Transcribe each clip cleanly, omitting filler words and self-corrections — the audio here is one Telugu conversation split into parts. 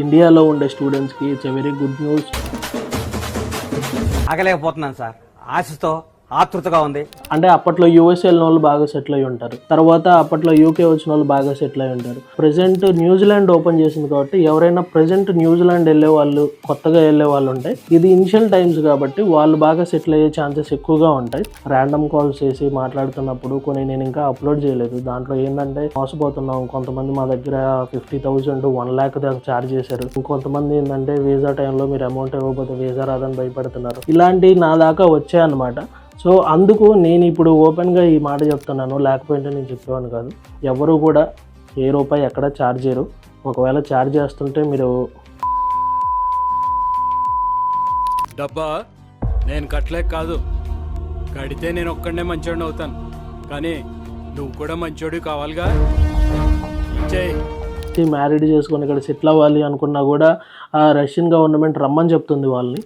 ఇండియాలో ఉండే స్టూడెంట్స్కి it's a very good news. ఆగలేకపోతున్నాను సార్, ఆశతో ఆతృతగా ఉంది. అంటే అప్పట్లో యూఎస్ వెళ్ళిన వాళ్ళు బాగా సెటిల్ అయి ఉంటారు, తర్వాత అప్పట్లో యూకే వచ్చిన వాళ్ళు బాగా సెటిల్ అయి ఉంటారు. ప్రెసెంట్ న్యూజిలాండ్ ఓపెన్ చేసింది కాబట్టి ఎవరైనా ప్రెసెంట్ న్యూజిలాండ్ వెళ్ళే వాళ్ళు, కొత్తగా వెళ్ళే వాళ్ళు ఉంటే, ఇది ఇనిషియల్ టైమ్స్ కాబట్టి వాళ్ళు బాగా సెటిల్ అయ్యే ఛాన్సెస్ ఎక్కువగా ఉంటాయి. ర్యాండమ్ కాల్స్ చేసి మాట్లాడుతున్నప్పుడు కొన్ని నేను ఇంకా అప్లోడ్ చేయలేదు. దాంట్లో ఏంటంటే మోసపోతున్నాం, కొంతమంది మా దగ్గర 50,000 1 lakh దాకా ఛార్జ్ చేశారు, ఇంకొంతమంది ఏంటంటే వీసా టైంలో మీరు అమౌంట్ ఇవ్వకపోతే వీసా రాదని భయపడుతున్నారు. ఇలాంటి నా దాకా వచ్చాయన్నమాట. సో అందుకు నేను ఇప్పుడు ఓపెన్గా ఈ మాట చెప్తున్నాను, లేకపోతే నేను చెప్పేవాను కాదు. ఎవరు కూడా ₹1 ఎక్కడ ఛార్జ్ చేయరు. ఒకవేళ ఛార్జ్ చేస్తుంటే మీరు డబ్బా నేను కట్టలేక కాదు, కడితే నేను ఒక్కడనే మంచోడిని అవుతాను, కానీ నువ్వు కూడా మంచోడు కావాలిగా. ఇచ్చేయి. మ్యారీడ్ చేసుకొని ఇక్కడ సెటిల్ అవ్వాలి అనుకున్నా కూడా ఆ రష్యన్ గవర్నమెంట్ రమ్మని చెప్తుంది వాళ్ళని.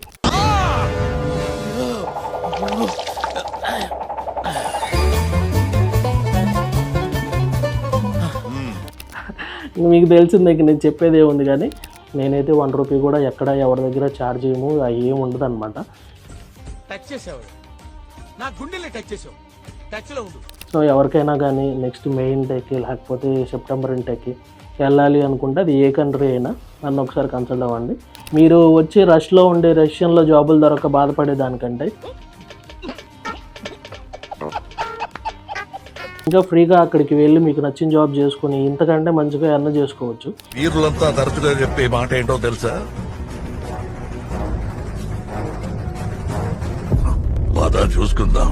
మీకు తెలిసిందే, ఇంక నేను చెప్పేది ఏముంది, కానీ నేనైతే ₹1 కూడా ఎక్కడ ఎవరి దగ్గర ఛార్జ్ చేయము, అవి ఏమి ఉండదు అనమాట. సో ఎవరికైనా కానీ నెక్స్ట్ మే ఇంటేక్కి లేకపోతే సెప్టెంబర్ ఇంటేక్కి వెళ్ళాలి అనుకుంటే అది ఏ కంట్రీ అయినా నన్ను ఒకసారి కన్సల్ట్ అవ్వండి. మీరు వచ్చి రష్లో ఉండే రష్యన్లో జాబులు దొరక బాధపడేదానికంటే ఇంకా ఫ్రీగా అక్కడికి వెళ్ళి మీకు నచ్చిన జాబ్ చేసుకుని ఇంతకంటే మంచిగా ఎర్న్ చేసుకోవచ్చు. వీరులంతా తరచుగా చెప్పే మాట ఏంటో తెలుసా? బాధ చూసుకుందాం.